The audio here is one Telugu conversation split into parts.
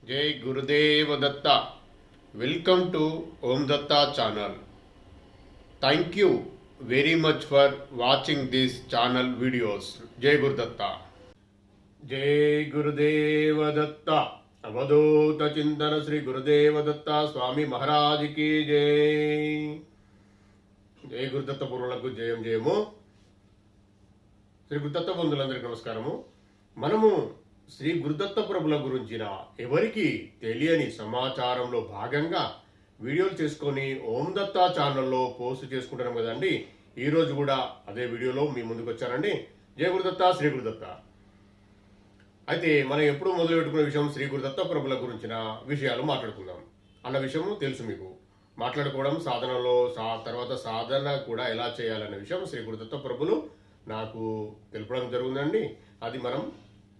జై Gurudeva Datta. Welcome to Om Datta channel. Thank you very much for watching this channel videos. జై గురుదత్త. జై గురుదేవ దత్త. అవధూత చింతన శ్రీ గురుదేవ దత్త స్వామి మహారాజుకి జై. జై గురుదత్త పూర్వులకు జయం జయము. శ్రీ గురుదత్త బంధువులందరికీ నమస్కారము. మనము శ్రీ గురుదత్త ప్రభుల గురించిన ఎవరికి తెలియని సమాచారంలో భాగంగా వీడియోలు చేసుకొని ఓం దత్త ఛానల్లో పోస్ట్ చేసుకుంటున్నాం కదండి. ఈరోజు కూడా అదే వీడియోలో మీ ముందుకు వచ్చానండి. జయ గురుదత్త, శ్రీ గురుదత్త. అయితే మనం ఎప్పుడు మొదలు పెట్టుకున్న విషయం శ్రీ గురుదత్త ప్రభుల గురించిన విషయాలు మాట్లాడుకుందాం అన్న విషయం తెలుసు మీకు. మాట్లాడుకోవడం సాధనలో తర్వాత సాధన కూడా ఎలా చేయాలన్న విషయం శ్రీ గురుదత్త ప్రభులు నాకు తెలపడం జరుగుతుందండి. అది మనం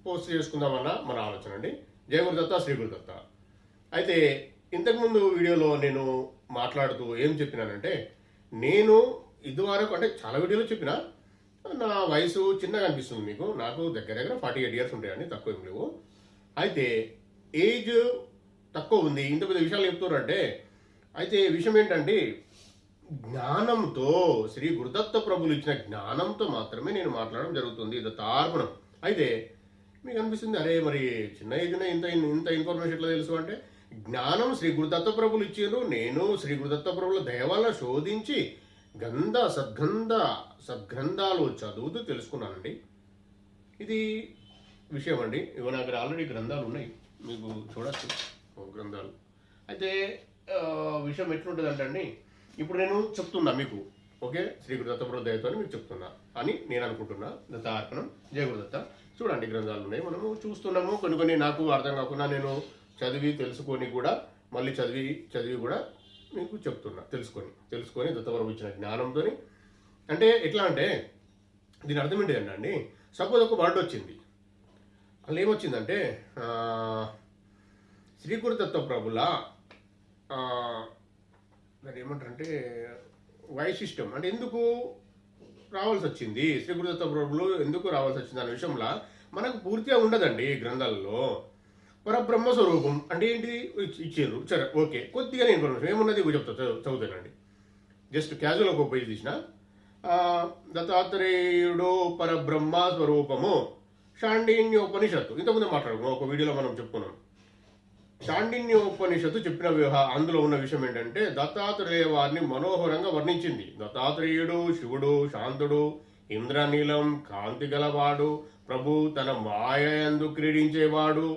పోస్ట్ చేసుకుందామన్న మన ఆలోచన అండి. జయ గురుదత్త, శ్రీ గురుదత్త. అయితే ఇంతకుముందు వీడియోలో నేను మాట్లాడుతూ ఏం చెప్పినానంటే, నేను ఇదివరకు అంటే చాలా వీడియోలో చెప్పిన నా వయసు చిన్నగా అనిపిస్తుంది మీకు. నాకు దగ్గర దగ్గర 48 ఇయర్స్ ఉంటాయండి, తక్కువ ఏం లేవు. అయితే ఏజ్ తక్కువ ఉంది, ఇంత పెద్ద విషయాలు చెప్తున్నారంటే. అయితే విషయం ఏంటంటే, జ్ఞానంతో శ్రీ గురుదత్త ప్రభులు ఇచ్చిన జ్ఞానంతో మాత్రమే నేను మాట్లాడడం జరుగుతుంది. ఇది తార్పణం. అయితే మీకు అనిపిస్తుంది, అరే మరి చిన్న ఏజ్నే ఇంత ఇన్ఫర్మేషన్ ఎట్లా తెలుసు అంటే, జ్ఞానం శ్రీ గురుదత్త ప్రభులు ఇచ్చారు. నేను శ్రీ గురుదత్త ప్రభుల దయ వల్ల శోధించి సద్గ్రంథాలు చదువుతూ తెలుసుకున్నానండి. ఇది విషయం అండి. ఇవి నా దగ్గర ఆల్రెడీ గ్రంథాలు ఉన్నాయి, మీకు చూడచ్చు గ్రంథాలు. అయితే విషయం ఎట్లుంటుంది అంటే అండి, ఇప్పుడు నేను చెప్తున్నా మీకు, ఓకే, శ్రీ గురుదత్త ప్రభు దయతో మీకు చెప్తున్నా అని నేను అనుకుంటున్నా. దత్తార్పణం. జయ గురుదత్త. చూడండి, గ్రంథాలు ఉన్నాయి, మనము చూస్తున్నాము. కొన్ని నాకు అర్థం కాకుండా నేను చదివి తెలుసుకొని కూడా మళ్ళీ చదివి కూడా మీకు చెప్తున్నా. తెలుసుకొని దత్తవరం ఇచ్చిన జ్ఞానంతో. అంటే ఎట్లా అంటే, దీని అర్థం ఏంటిదండి అండి, సపోజ్ ఒక వర్డ్ వచ్చింది, అలా ఏమొచ్చిందంటే శ్రీ గురుదత్త ప్రభుల దాన్ని ఏమంటారంటే వైశిష్టం అంటే ఎందుకు రావాల్సి వచ్చింది, శ్రీ గురుదత్త ప్రభులు ఎందుకు రావాల్సి వచ్చింది అనే విషయంలో మనకు పూర్తిగా ఉండదండి గ్రంథాలలో. పరబ్రహ్మ స్వరూపం అంటే ఏంటి ఇచ్చారు, సరే ఓకే, కొద్దిగా ఇన్ఫర్మేషన్ ఏమున్నది చదువుతానండి. జస్ట్ క్యాజువల్ ఒక పేజ్ తీసిన. దత్తాత్రేయుడు పరబ్రహ్మ స్వరూపము, షాండిన్యోపనిషత్తు. ఇంతకుముందు మాట్లాడుకున్నాం, ఒక వీడియోలో మనం చెప్పుకున్నాం. షాండిన్యోపనిషత్తు చెప్పిన అందులో ఉన్న విషయం ఏంటంటే, దత్తాత్రేయ వారిని మనోహరంగా వర్ణించింది. దత్తాత్రేయుడు శివుడు, శాంతుడు, ఇంద్రనీలం, కాంతి గలవాడు, ప్రభు తన మాయందు క్రీడించేవాడు,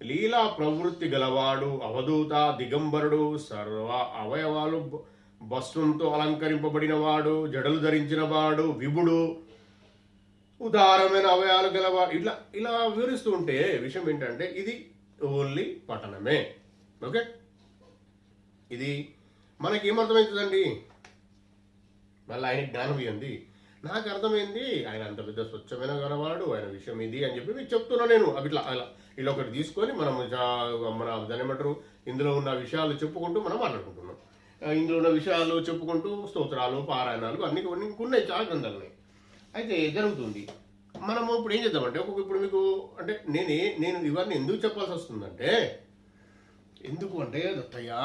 లీలా ప్రవృత్తి గలవాడు, అవధూత, దిగంబరుడు, సర్వ అవయవాలు భస్వంతో అలంకరింపబడిన వాడు, జడలు ధరించిన వాడు, విభుడు, ఉదారమైన అవయాలు గలవాడు. ఇలా వివరిస్తూ ఉంటే విషయం ఏంటంటే, ఇది ఓన్లీ పఠనమే. ఓకే, ఇది మనకేమర్థమవుతుందండి, మళ్ళీ ఆయన జ్ఞానం ఇవ్వండి. నాకు అర్థమైంది, ఆయన అంత పెద్ద స్వచ్ఛమైన గలవాడు, ఆయన విషయం ఇది అని చెప్పి మీకు చెప్తున్నా నేను. అవి ఇలా ఒకటి తీసుకొని మనం మన దాని ఏమంటారు, ఇందులో ఉన్న విషయాలు చెప్పుకుంటూ మనం మాట్లాడుకుంటున్నాం. ఇందులో ఉన్న విషయాలు చెప్పుకుంటూ స్తోత్రాలు, పారాయణాలు అన్ని ఉన్నాయి, చాలా గ్రంథాలు ఉన్నాయి. అయితే జరుగుతుంది. మనము ఇప్పుడు ఏం చేద్దామంటే, ఇప్పుడు మీకు అంటే నేను ఇవన్నీ ఎందుకు చెప్పాల్సి వస్తుందంటే, ఎందుకు అంటే దత్తయ్యా,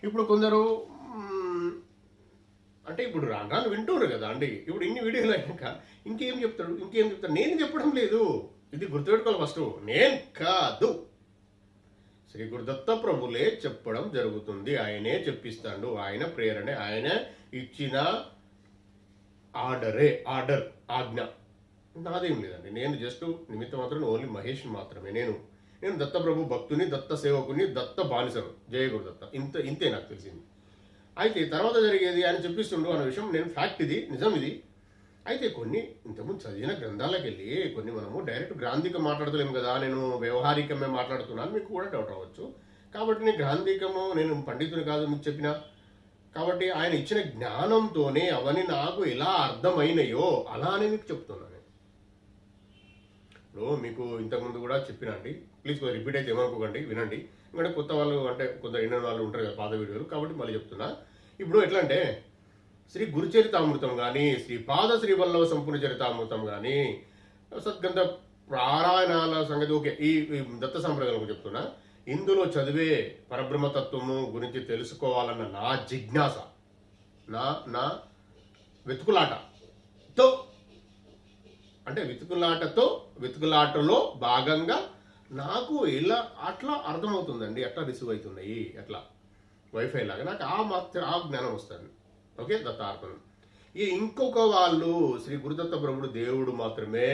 ఇప్పుడు కొందరు అంటే ఇప్పుడు రాను వింటున్నారు కదా అండి. ఇప్పుడు ఇన్ని వీడియోలు అయినాక ఇంకేం చెప్తాడు. నేను చెప్పడం లేదు, ఇది గుర్తుపెట్టుకోవాలి ఫస్ట్. నేను కాదు, శ్రీ గురుదత్త ప్రభులే చెప్పడం జరుగుతుంది. ఆయనే చెప్పిస్తాడు, ఆయన ప్రేరణే, ఆయన ఇచ్చిన ఆర్డర్ ఆజ్ఞ, నాదేం లేదండి. నేను జస్ట్ నిమిత్త మాత్రం, ఓన్లీ మహేష్ మాత్రమే. నేను దత్త ప్రభు భక్తుని, దత్త సేవకుని, దత్త బానిసను. జయ గురుదత్త. ఇంతే నాకు తెలిసింది. అయితే తర్వాత జరిగేది ఆయన చెప్పిస్తుండు అన్న విషయం నేను ఫ్యాక్ట్, ఇది నిజం ఇది. అయితే కొన్ని ఇంతకుముందు చదివిన గ్రంథాలకు వెళ్ళి కొన్ని మనము డైరెక్ట్ గ్రాంధికం మాట్లాడతలేము కదా, నేను వ్యవహారికమే మాట్లాడుతున్నాను, మీకు కూడా డౌట్ అవ్వచ్చు. కాబట్టి నేను గ్రాంధికము, నేను పండితుని కాదు మీకు చెప్పిన. కాబట్టి ఆయన ఇచ్చిన జ్ఞానంతోనే అవన్నీ నాకు ఎలా అర్థమైనాయో అలానే మీకు చెప్తున్నాను. ఇప్పుడు మీకు ఇంతకుముందు కూడా చెప్పినా అండి, ప్లీజ్ కొంచెం రిపీట్ అయితే ఏమనుకోకండి, వినండి. ఎందుకంటే కొత్త వాళ్ళు అంటే కొందరు ఎన్నో వాళ్ళు ఉంటారు కదా పాత వీడియోలు, కాబట్టి మళ్ళీ చెప్తున్నా. ఇప్పుడు ఎట్లా అంటే, శ్రీ గురుచరితామృతం కానీ, శ్రీ శ్రీవల్లభ సంపూర్ణ చరితామృతం కానీ, సద్గంధ పారాయణాల సంగతి ఓకే, ఈ దత్త సంప్రదాయం చెప్తున్నా. ఇందులో చదివే పరబ్రహ్మతత్వము గురించి తెలుసుకోవాలన్న నా జిజ్ఞాస, నా నా వెతుకులాటతో, అంటే వెతుకులాటలో భాగంగా నాకు ఇలా అట్లా అర్థమవుతుందండి, ఎట్లా రిసీవ్ అవుతున్నాయి, ఎట్లా వైఫై లాగా నాకు ఆ జ్ఞానం వస్తుంది. ఓకే, దత్తార్పణం. ఇంకొక వాళ్ళు శ్రీ గురుదత్త ప్రభుడు దేవుడు మాత్రమే,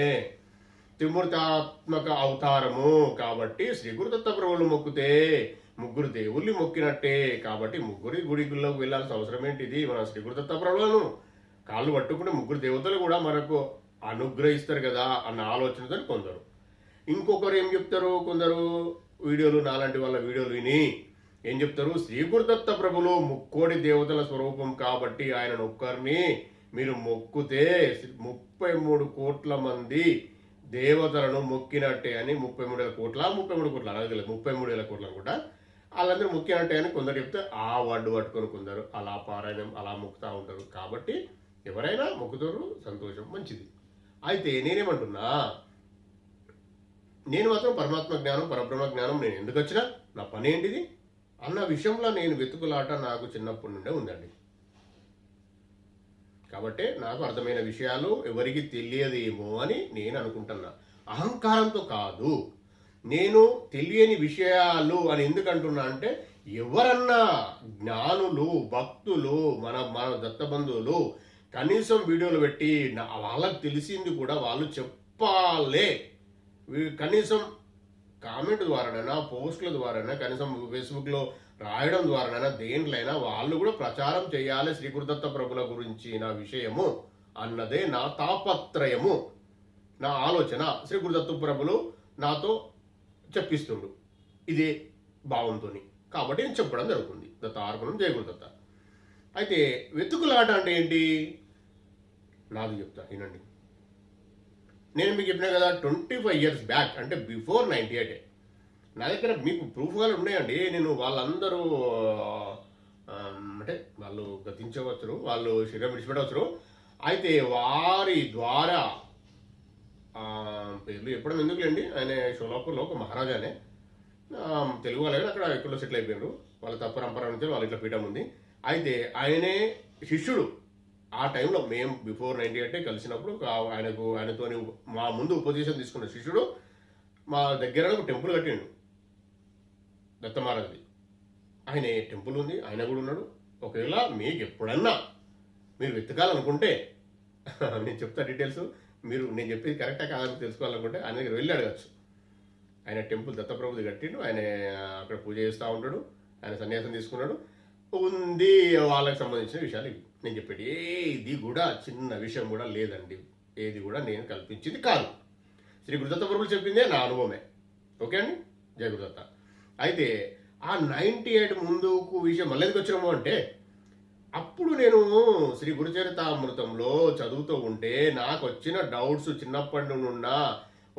త్రిమూర్తాత్మక అవతారము కాబట్టి శ్రీ గురుదత్త ప్రభువులు మొక్కితే ముగ్గురు దేవుళ్ళని మొక్కినట్టే, కాబట్టి ముగ్గురి గుడిలోకి వెళ్ళాల్సిన అవసరం ఏంటిది? మన శ్రీ గురుదత్త ప్రభువులను కాళ్ళు పట్టుకుంటే ముగ్గురు దేవతలు కూడా మనకు అనుగ్రహిస్తారు కదా అన్న ఆలోచనతో కొందరు. ఇంకొకరు ఏం చెప్తారు, కొందరు వీడియోలు, నాలాంటి వాళ్ళ వీడియోలు విని ఏం చెప్తారు, శ్రీ గురుదత్త ప్రభులు ముక్కోడి దేవతల స్వరూపం కాబట్టి ఆయన ఒక్కరిని మీరు మొక్కుతే 33 కోట్ల మంది దేవతలను మొక్కినట్టే అని, 33 కోట్ల అలాగే తెలియదు, 33,000 కోట్లు అనుకుంటా, వాళ్ళందరూ మొక్కినట్టే అని కొందరు చెప్తే ఆ వడ్డు పట్టుకొని కొందరు అలా పారాయణం అలా మొక్కుతూ ఉంటారు. కాబట్టి ఎవరైనా మొక్కుతారు, సంతోషం, మంచిది. అయితే నేనేమంటున్నా, నేను మాత్రం పరమాత్మ జ్ఞానం, పరబ్రహ్మ జ్ఞానం నేను ఎందుకు వచ్చినా, నా పని ఏంటిది అన్న విషయంలో నేను వెతుకులాట నాకు చిన్నప్పటి నుండే ఉందండి. కాబట్టి నాకు అర్థమైన విషయాలు ఎవరికి తెలియదేమో అని నేను అనుకుంటున్నా. అహంకారంతో కాదు, నేను తెలియని విషయాలు అని ఎందుకు అంటున్నా అంటే, ఎవరన్నా జ్ఞానులు, భక్తులు, మన దత్తబంధువులు కనీసం వీడియోలు పెట్టి వాళ్ళకి తెలిసింది కూడా వాళ్ళు చెప్పాలే, కనీసం కామెంట్ ద్వారానైనా, పోస్టుల ద్వారానైనా, కనీసం ఫేస్బుక్లో రాయడం ద్వారానైనా, దేంట్లైనా వాళ్ళు కూడా ప్రచారం చేయాలి శ్రీ గురుదత్త ప్రభుల గురించి నా విషయము అన్నదే నా తాపత్రయము, నా ఆలోచన. శ్రీ గురుదత్త ప్రభులు నాతో చెప్పిస్తుండు ఇదే భావంతో, కాబట్టి నేను చెప్పడం జరుగుతుంది. దత్తార్పణం, జయ గురుదత్త. అయితే వెతుకులాట అంటే ఏంటి నాది చెప్తా వినండి. నేను మీకు చెప్పినా కదా 25 years బ్యాక్, అంటే బిఫోర్ 98, నా దగ్గర మీకు ప్రూఫ్ గా ఉన్నాయండి. నేను వాళ్ళందరూ అంటే వాళ్ళు గతించవచ్చు, వాళ్ళు శరీరం విడిచిపెట్టవచ్చు. అయితే వారి ద్వారా పేర్లు చెప్పడం ఎందుకులేండి, ఆయన షోలాపూర్లో ఒక మహారాజానే, తెలుగు వాళ్ళని అక్కడ ఎక్కడో సెటిల్ అయిపోయారు. వాళ్ళ తప్పరంపర నుంచి వాళ్ళ ఇట్లా పీఠం ఉంది. అయితే ఆయనే శిష్యుడు. ఆ టైంలో మేము బిఫోర్ 98 కలిసినప్పుడు ఆయనతో మా ముందు ఉపదేశం తీసుకున్న శిష్యుడు మా దగ్గర ఒక టెంపుల్ కట్టిండు, దత్త మహారాజ్ది. ఆయన టెంపుల్ ఉంది, ఆయన కూడా ఉన్నాడు. ఒకవేళ మీకు ఎప్పుడన్నా మీరు వెతకాలనుకుంటే నేను చెప్తా డీటెయిల్స్, మీరు నేను చెప్పేది కరెక్టా కాదని తెలుసుకోవాలనుకుంటే ఆయన దగ్గర వెళ్ళి అడగచ్చు. ఆయన టెంపుల్ దత్తప్రభుది కట్టిండు, ఆయన అక్కడ పూజ చేస్తూ ఉంటాడు, ఆయన సన్యాసం తీసుకున్నాడు. ఉంది వాళ్ళకి సంబంధించిన విషయాలు ఇవి నేను చెప్పేది. ఏది కూడా చిన్న విషయం కూడా లేదండి, ఏది కూడా నేను కల్పించింది కాదు. శ్రీ గురుదత్త ప్రభులు చెప్పిందే నా అనుభవమే. ఓకే అండి, జయ గురుదత్త. అయితే ఆ 98 ముందుకు విషయం మళ్ళీ ఎందుకు వచ్చినాము అంటే, అప్పుడు నేను శ్రీ గురుచరితామృతంలో చదువుతూ ఉంటే నాకు వచ్చిన డౌట్స్, చిన్నప్పటి నుండి ఉన్న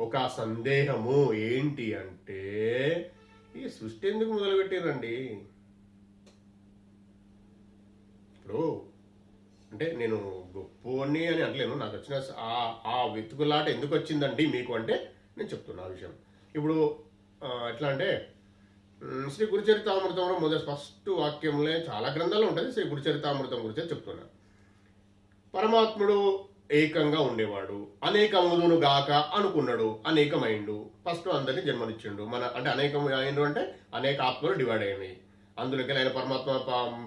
ఒక సందేహము ఏంటి అంటే, ఈ సృష్టి ఎందుకు మొదలుపెట్టారండి? ఇప్పుడు అంటే నేను గొప్పని అని అనలేను, నాకు వచ్చిన ఆ వెతుకులాట ఎందుకు వచ్చిందండి మీకు అంటే నేను చెప్తున్నా ఆ విషయం. ఇప్పుడు ఎట్లా అంటే, శ్రీ గురుచరితామృతంలో మొదటి ఫస్ట్ వాక్యంలో చాలా గ్రంథాలు ఉంటుంది, శ్రీ గురుచరితామృతం గురించి చెప్తున్నా. పరమాత్ముడు ఏకంగా ఉండేవాడు, అనేకమును గాక అనుకున్నాడు, అనేకమైండు. ఫస్ట్ అందరినీ జన్మనిచ్చిండు. అంటే అనేకం అయిండు అంటే అనేక ఆత్మలు డివైడ్ అయినాయి. అందులోకి ఆయన పరమాత్మ,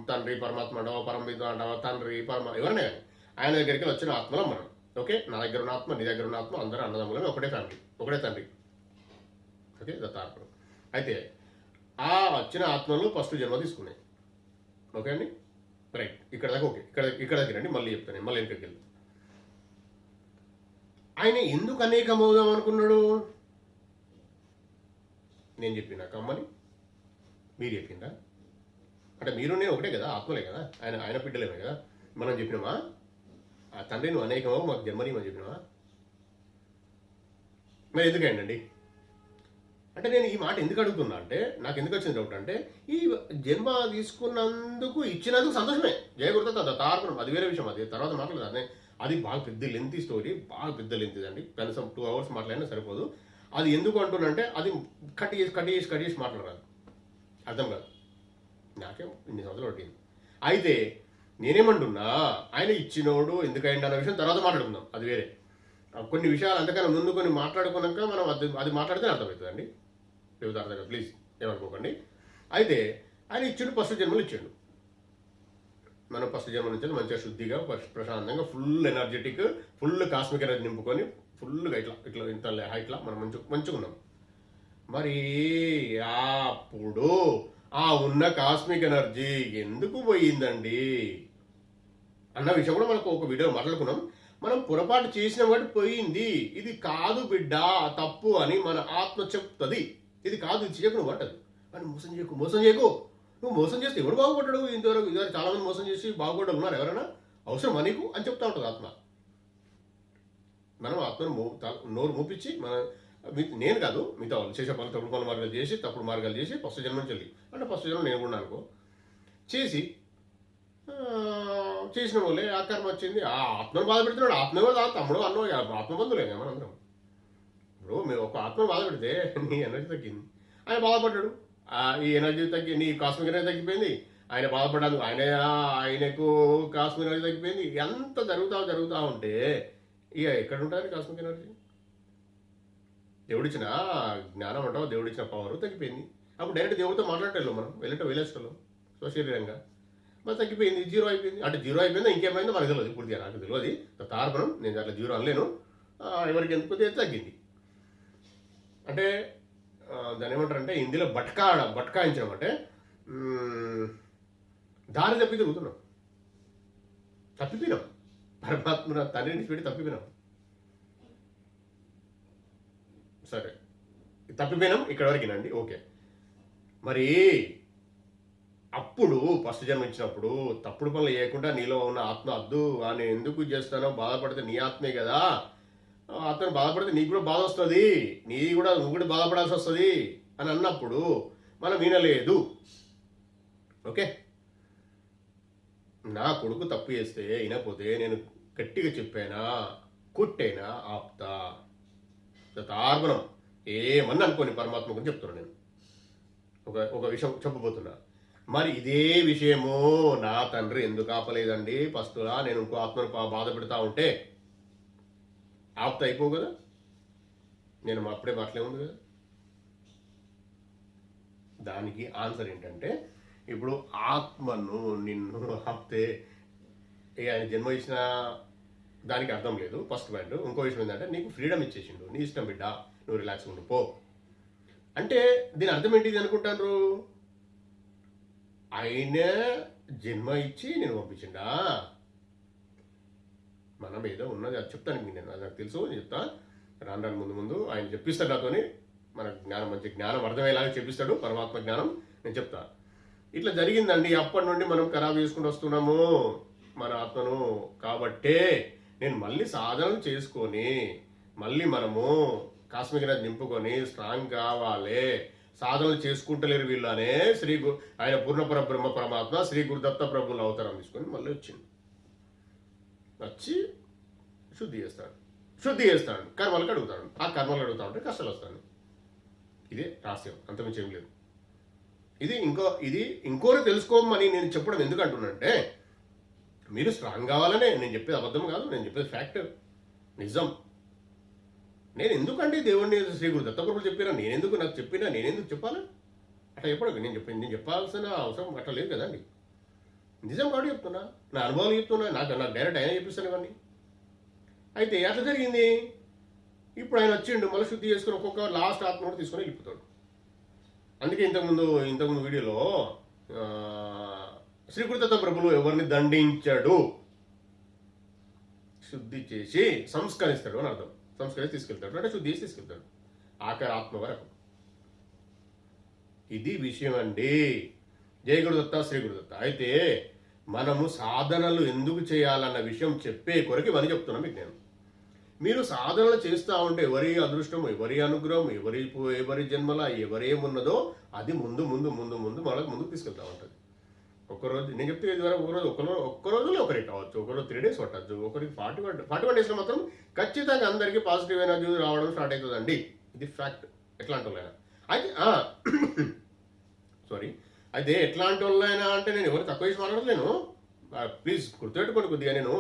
తండ్రి, పరమాత్మ అంటావా, పరమపిత అంటావా, తండ్రి, ఎవరైనా కానీ ఆయన దగ్గరికి వచ్చిన ఆత్మలో మనం. ఓకే, నా దగ్గర ఉన్న ఆత్మ, నీ దగ్గర ఉన్న ఆత్మ, అందరూ అన్నదమ్ములని ఒకటే ఫ్యామిలీ, ఒకటే తండ్రి. ఓకే, దత్తార్పణం. అయితే ఆ వచ్చిన ఆత్మలు ఫస్ట్ జన్మ తీసుకున్నాయి. ఓకే అండి, రైట్. ఇక్కడ దాకా ఓకే. ఇక్కడ దగ్గర రండి, మళ్ళీ చెప్తాను, మళ్ళీ వెనకకి వెళ్తాను. ఆయన ఎందుకు అనేకమవుదాం అనుకున్నాడు? నేను చెప్పిన కమ్మని మీరు చెప్పిందా? అంటే మీరు నేను ఒకటే కదా, ఆత్మలే కదా, ఆయన బిడ్డలేమే కదా. మనం చెప్పినామా ఆ తండ్రి నువ్వు అనేకమవు మాకు జన్మని మనం చెప్పినామా? మరి ఎందుకండి? అంటే నేను ఈ మాట ఎందుకు అడుగుతున్నా అంటే, నాకు ఎందుకు వచ్చింది డౌట్ అంటే, ఈ జన్మ తీసుకున్నందుకు ఇచ్చినందుకు సంతోషమే, జయ గురుదత్త, దత్తార్పణం, అది వేరే విషయం, అది తర్వాత మాట్లాడదు. అది బాగా పెద్ద లెంతీ స్టోరీ, బాగా పెద్ద లెంతీ అండి, కనీసం 2 hours మాట్లాడినా సరిపోదు. అది ఎందుకు అంటున్నా అంటే, అది కట్ చేసి మాట్లాడాలి. అర్థం కాదు, నాకేం ఇన్ని సంవత్సరాలు పట్టింది. అయితే నేనేమంటున్నా, ఆయన ఇచ్చినోడు ఎందుకైంది అన్న విషయం తర్వాత మాట్లాడుకుందాం, అది వేరే. కొన్ని విషయాలు అంతకన్నా ముందు కొన్ని మాట్లాడుకున్నాక మనం అది మాట్లాడితే అర్థమవుతుందండి, లేకపోతే అర్థం కాదు, ప్లీజ్ ఏమనుకోకండి. అయితే ఆయన ఇచ్చిండు, ఫస్ట్ జన్మలు ఇచ్చిండు. మనం ఫస్ట్ జన్మ నుంచి మంచిగా శుద్ధిగా ప్రశాంతంగా full energetic, full cosmic energy నింపుకొని ఫుల్గా ఇట్లా ఇట్లా ఇంత ఇట్లా మనం మంచిగా ఉన్నాం. మరి అప్పుడు ఆ ఉన్న కాస్మిక్ ఎనర్జీ ఎందుకు పోయిందండి అన్న విషయం కూడా మనకు ఒక వీడియో మాట్లాడుకున్నాం. మనం పొరపాటు చేసిన వాటి పోయింది, ఇది కాదు బిడ్డ తప్పు అని మన ఆత్మ చెప్తుంది. ఇది కాదు, ఇది చేయకు, నువ్వు అంటది. అని మోసం చేయకు. నువ్వు మోసం చేస్తే ఎవడు బాగుపడ్డాడు? ఇంతవరకు చాలా మంది మోసం చేసి బాగుపడ్డాడు ఉన్నారు, ఎవరైనా అవసరమా నీకు అని చెప్తా ఉంటుంది ఆత్మ. మనం ఆత్మను నోరు మూపించి నేను కాదు, మిగతా వాళ్ళు చేసే పనులు తప్పుడు మార్గాలు చేసి తప్పుడు మార్గాలు చేసి ఫస్ట్ జన్మ నుంచి వెళ్ళి అంటే ఫస్ట్ జన్మ నేను కూడా అనుకో చేసిన వాళ్ళే ఆ కర్మ వచ్చింది. ఆ ఆత్మను బాధ పెడుతున్నాడు. ఆత్మ తమ్ముడు అన్నో ఆత్మబంధులే మనందరం. ఇప్పుడు మేము ఒక ఆత్మను బాధ పెడితే నీ ఎనర్జీ తగ్గింది, ఆయన బాధపడ్డాడు, ఈ ఎనర్జీ నీ కాస్మిక్ ఎనర్జీ తగ్గిపోయింది, ఆయన బాధపడ్డాడు, ఆయనకు కాస్మిక్ ఎనర్జీ తగ్గిపోయింది. ఎంత జరుగుతూ ఉంటే ఇక ఎక్కడ ఉంటుంది కాస్మిక్ ఎనర్జీ? దేవుడిచ్చిన జ్ఞానం అంటావు, దేవుడిచ్చిన పవర్ తగ్గిపోయింది. అప్పుడు డైరెక్ట్ దేవుడితో మాట్లాడటం మనం వెళ్ళేస్తాం స్వశరీరంగా, మరి తగ్గిపోయింది, జీరో అయిపోయింది. అంటే జీరో అయిపోయిందా ఇంకేమైందో మనకు తెలియదు, పూర్తిగా నాకు తెలియదు. తార్పణం నేను అట్లా జీరో అనలేను, ఎవరికి ఎందుకు తగ్గింది. అంటే దాని ఏమంటారంటే హిందీలో బట్కాయించడం అంటే దారి తప్పి తిరుగుతున్నాం, తప్పిపోయినాం, పరమాత్మ తండ్రిని పెట్టి తప్పిపోయినాం. సరే తప్పిపోయినాం ఇక్కడ వరకేనండి, ఓకే. మరి అప్పుడు ఫస్ట్ జన్మ ఇచ్చినప్పుడు తప్పుడు పనులు చేయకుండా నీలో ఉన్న ఆత్మ అద్దు అని ఎందుకు చేస్తానో, బాధపడితే నీ ఆత్మే కదా, అతను బాధపడితే నీకు కూడా బాధ వస్తుంది, నువ్వు కూడా బాధపడాల్సి వస్తుంది అని అన్నప్పుడు మనం వినలేదు. ఓకే, నా కొడుకు తప్పు చేస్తే వినకపోతే నేను గట్టిగా చెప్పానా, కొట్టేనా, ఆప్తా, తార్పణం ఏమన్నా అనుకోని పరమాత్మ గురించి చెప్తున్నాను నేను. ఒక విషయం చెప్పబోతున్నా. మరి ఇదే విషయము నా తండ్రి ఎందుకు ఆపలేదండి? ఫస్ట్లా నేను ఇంకో ఆత్మను బాధ పెడతా ఉంటే ఆప్త అయిపో కదా, నేను అప్పుడే మాటలే ఉంది కదా. దానికి ఆన్సర్ ఏంటంటే, ఇప్పుడు ఆత్మను నిన్ను ఆప్తే ఆయన జన్మ ఇచ్చిన దానికి అర్థం లేదు, ఫస్ట్ పాయింట్. ఇంకో విషయం ఏంటంటే నీకు ఫ్రీడమ్ ఇచ్చేసిండు, నీ ఇష్టం బిడ్డ, నువ్వు రిలాక్స్ ఉండు పో అంటే దీని అర్థం ఏంటిది అనుకుంటారు? ఆయన జన్మ ఇచ్చి నేను పంపించిండా? మనం ఏదో ఉన్నది అది చెప్తాను మీకు, నేను నాకు తెలుసు, నేను చెప్తా రాను ముందు ఆయన చెప్పిస్తాడు నాతోని. మన జ్ఞానం మంచి జ్ఞానం అర్థమయ్యేలాగా చెప్పిస్తాడు, పరమాత్మ జ్ఞానం. నేను చెప్తా ఇట్లా జరిగిందండి, అప్పటి నుండి మనం ఖరాబ్ చేసుకుంటూ వస్తున్నాము మన ఆత్మను. కాబట్టే నేను మళ్ళీ సాధనలు చేసుకొని మళ్ళీ మనము కాస్మిక్ ఎనర్జీ నింపుకొని స్ట్రాంగ్ కావాలి. సాధనలు చేసుకుంటలేరు వీళ్ళనే ఆయన పూర్ణపర బ్రహ్మ పరమాత్మ శ్రీ గురుదత్త ప్రభువుల అవతారం తీసుకొని మళ్ళీ వచ్చి శుద్ధి చేస్తాడు, కర్మలకు అడుగుతాడు. ఆ కర్మలు అడుగుతా ఉంటే కష్టాలు వస్తాను. ఇదే రహస్యం, అంతమించి ఏం లేదు. ఇది ఇంకోరు తెలుసుకోమని నేను చెప్పడం ఎందుకు అంటున్నానంటే, మీరు స్ట్రాంగ్ కావాలనే. నేను చెప్పేది అబద్ధం కాదు, నేను చెప్పేది ఫ్యాక్ట్, నిజం. నేను ఎందుకంటే దేవుడిని శ్రీ గురు దత్తప్రభులు చెప్పినా నాకు నేనెందుకు చెప్పాలి? అట్లా చెప్పడు. నేను చెప్పాల్సిన అవసరం అట్లా లేదు కదండి. నిజం కాబట్టి చెప్తున్నా, నా అనుభవాలు చెప్తున్నా, నాకు డైరెక్ట్ ఆయన చెప్పిస్తాను ఇవన్నీ. అయితే ఎట్లా జరిగింది? ఇప్పుడు ఆయన వచ్చిండు, మళ్ళీ శుద్ధి చేసుకుని ఒక్కొక్క లాస్ట్ ఆత్మ కూడా తీసుకొని వెళ్ళిపోతాడు. అందుకే ఇంతకుముందు వీడియోలో శ్రీ గురుదత్త ప్రభులు ఎవరిని దండించాడు, శుద్ధి చేసి సంస్కరిస్తాడు అని అర్థం. సంస్కరించి తీసుకెళ్తాడు అంటే శుద్ధి చేసి తీసుకెళ్తాడు ఆఖరి ఆత్మ వరకు. ఇది విషయం అండి. జయ గురుదత్త, శ్రీ గురుదత్త. అయితే మనము సాధనలు ఎందుకు చేయాలన్న విషయం చెప్పే కొరకు ఇవన్నీ చెప్తున్నాం మీకు నేను. మీరు సాధనలు చేస్తూ ఉంటే ఎవరి అదృష్టం, ఎవరి అనుగ్రహం, ఎవరి జన్మల ఎవరేమున్నదో అది ముందు మనకు ముందుకు తీసుకెళ్తా ఉంటుంది. ఒక్కరోజు నేను చెప్తే ఒక్క రోజులో ఒకరికి కావచ్చు, ఒకరోజు 3 days పట్టచ్చు, ఒకరికి 41 days మాత్రం ఖచ్చితంగా అందరికీ పాజిటివ్ ఎనర్జీ రావడం స్టార్ట్ అవుతుందండి. ఇది ఫ్యాక్ట్. ఎట్లా అంటున్నా అయితే సారీ. అయితే ఎట్లాంటి వాళ్ళైనా అంటే నేను ఎవరు తక్కువ చేసి మాట్లాడలేను, ప్లీజ్ గుర్తుపెట్టుకోండి కొద్దిగా. నేను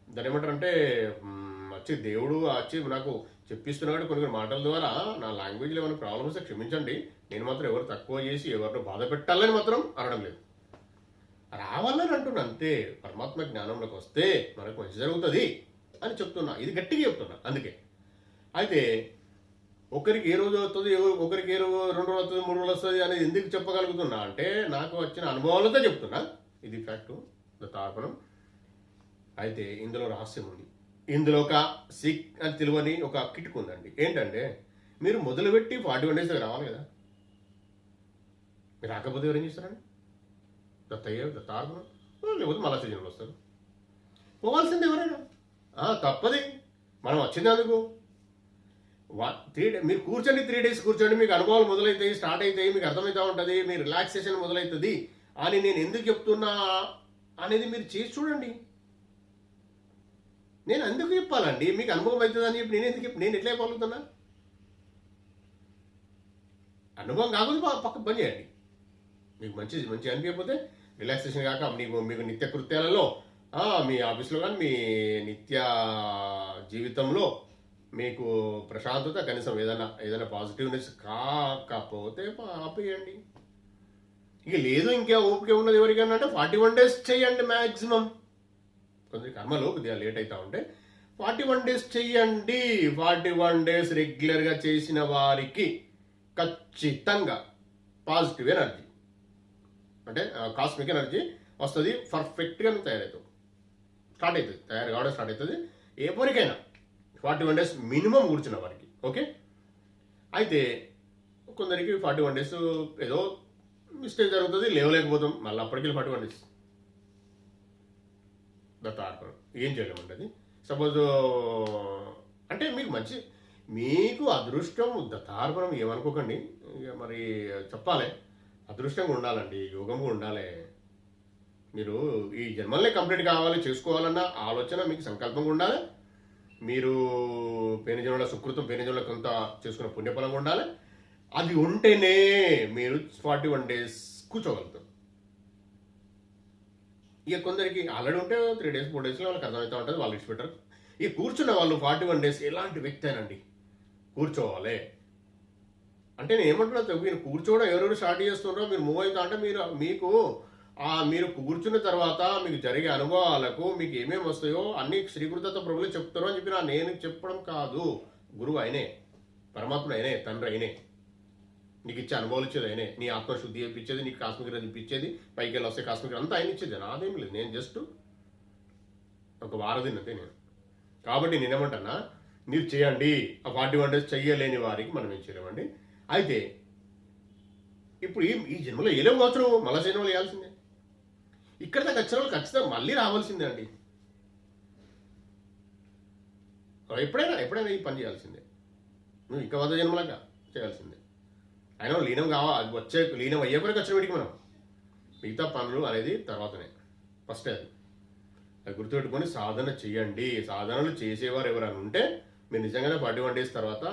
దాని ఏమంటారంటే వచ్చి దేవుడు వచ్చి నాకు చెప్పిస్తున్నాడు కొన్ని మాటల ద్వారా. నా లాంగ్వేజ్లో ఏమైనా ప్రాబ్లమ్స్ వస్తే క్షమించండి. నేను మాత్రం ఎవరు తక్కువ చేసి ఎవరిని బాధ పెట్టాలని మాత్రం అనడం లేదు, రావాలని అంటున్నా అంతే. పరమాత్మ జ్ఞానంలోకి వస్తే మనకు మంచి జరుగుతుంది అని చెప్తున్నా, ఇది గట్టిగా చెప్తున్నా అందుకే. అయితే ఒకరికి ఏ రోజు వస్తుంది, ఒకరికి ఏ రోజు 2 రోజులు వస్తుంది, 3 రోజులు వస్తుంది అనేది ఎందుకు చెప్పగలుగుతున్నా అంటే నాకు వచ్చిన అనుభవాలతో చెప్తున్నా. ఇది ఫ్యాక్టు, తార్పణం. అయితే ఇందులో రహస్యం ఉంది. ఇందులో ఒక సిక్ అని తెలియని ఒక కిటుకు ఉందండి. ఏంటంటే మీరు మొదలుపెట్టి 41 days రావాలి కదా. మీరు రాకపోతే ఎవరేం చేస్తారండి? తార్పణం లేకపోతే మళ్ళా సీజన్లు వస్తారు. పోవాల్సింది ఎవరైనా తప్పది. మనం వచ్చింది అందుకు. 3 days మీరు కూర్చొని 3 days కూర్చోండి, మీకు అనుభవాలు మొదలవుతాయి, స్టార్ట్ అవుతాయి, మీకు అర్థమవుతూ ఉంటుంది, మీ రిలాక్సేషన్ మొదలవుతుంది అని నేను ఎందుకు చెప్తున్నా అనేది మీరు చేసి చూడండి. నేను ఎందుకు చెప్పాలండి? మీకు అనుభవం అవుతుందని చెప్పి నేను ఎట్లా చెప్పగలుగుతున్నా? అనుభవం కాకపోతే పక్క పని చేయండి. మీకు మంచి అనిపించకపోతే రిలాక్సేషన్ కాక మీకు నిత్య కృత్యాలలో మీ ఆఫీస్లో కానీ మీ నిత్య జీవితంలో మీకు ప్రశాంతత కనీసం ఏదైనా పాజిటివ్నెస్ కాకపోతే ఆపేయండి. ఇక లేదు ఇంకా ఓపిక ఉన్నది ఎవరికైనా అంటే 41 days చేయండి మ్యాక్సిమం. కొంచెం కర్మలో కొద్దిగా లేట్ అవుతా ఉంటే 41 days చెయ్యండి. 41 days రెగ్యులర్గా చేసిన వారికి ఖచ్చితంగా పాజిటివ్ ఎనర్జీ అంటే కాస్మిక్ ఎనర్జీ వస్తుంది. పర్ఫెక్ట్గా తయారవుతుంది, తయారు కావడం స్టార్ట్ అవుతుంది ఎవరికైనా 41 days మినిమం కూర్చున్న వారికి. ఓకే. అయితే కొందరికి 41 days ఏదో మిస్టేక్ జరుగుతుంది, లేవలేకపోతాం, మళ్ళీ అప్పటికి 41 days దత్తార్పణం ఏం చేయలేమండి. అది సపోజ్ అంటే మీకు అదృష్టం దత్తార్పణం ఏమనుకోకండి. ఇక మరి చెప్పాలి, అదృష్టంగా ఉండాలండి, యోగంగా ఉండాలి. మీరు ఈ జన్మల్ని కంప్లీట్ కావాలి చేసుకోవాలన్న ఆలోచన మీకు సంకల్పంగా ఉండాలి. మీరు పోయిన జన్మల సుకృతం, పోయిన జన్మల కొంత చేసుకున్న పుణ్యఫలంగా ఉండాలి. అది ఉంటేనే మీరు 41 days కూర్చోగలుగుతారు. ఇక కొందరికి ఆల్రెడీ ఉంటే 3 days 4 days వాళ్ళకి అర్థమవుతూ ఉంటుంది, వాళ్ళు ఇచ్చిపెట్టారు. ఇక కూర్చున్న వాళ్ళు 41 days ఎలాంటి వ్యక్తి అనండి కూర్చోవాలి అంటే నేను ఏమంటున్నా, మీరు కూర్చోవడం ఎవరెవరు స్టార్ట్ చేస్తున్నారో మీరు మూవ్ అవుతా అంటే మీరు కూర్చున్న తర్వాత మీకు జరిగే అనుభవాలకు మీకు ఏమేమి వస్తాయో అన్ని శ్రీకృతత్వ ప్రభులే చెప్తారో అని చెప్పి నేను చెప్పడం కాదు. గురువు అయినే, పరమాత్మ అయినే, తండ్రి అయినే, నీకు ఇచ్చే అనుభవాలు ఇచ్చేది అయినే, నీ ఆత్మశుద్ధి ఇప్పించేది, నీకు కాస్మిక్ రేంజ్ ఇప్పించేది, పైకి వెళ్ళి వస్తే కాస్మిక్ అంతా ఆయన ఇచ్చేది, నాదేం లేదు. నేను జస్ట్ ఒక వారధిని అంతే నేను. కాబట్టి నేనేమంటున్నా, మీరు చేయండి. ఆ 41 days చెయ్యలేని వారికి మనం ఏం చేయలేమండి. అయితే ఇప్పుడు ఈ జన్మలో ఏలేవు కావచ్చు, మళ్ళా జన్మలో వేయాల్సిందే. ఇక్కడ దాకా వచ్చిన వాళ్ళు ఖచ్చితంగా మళ్ళీ రావాల్సిందే అండి. ఎప్పుడైనా ఈ పని చేయాల్సిందే. నువ్వు ఇంకా 100 జన్మలాగా చేయాల్సిందే. అయినా లీనం లీనం అయ్యే వరకు వచ్చిన వీటికి మనం మిగతా పనులు అనేది తర్వాతనే, ఫస్ట్ అది గుర్తుపెట్టుకొని సాధన చేయండి. సాధనలు చేసేవారు ఎవరైనా ఉంటే మీరు నిజంగానే 41 days తర్వాత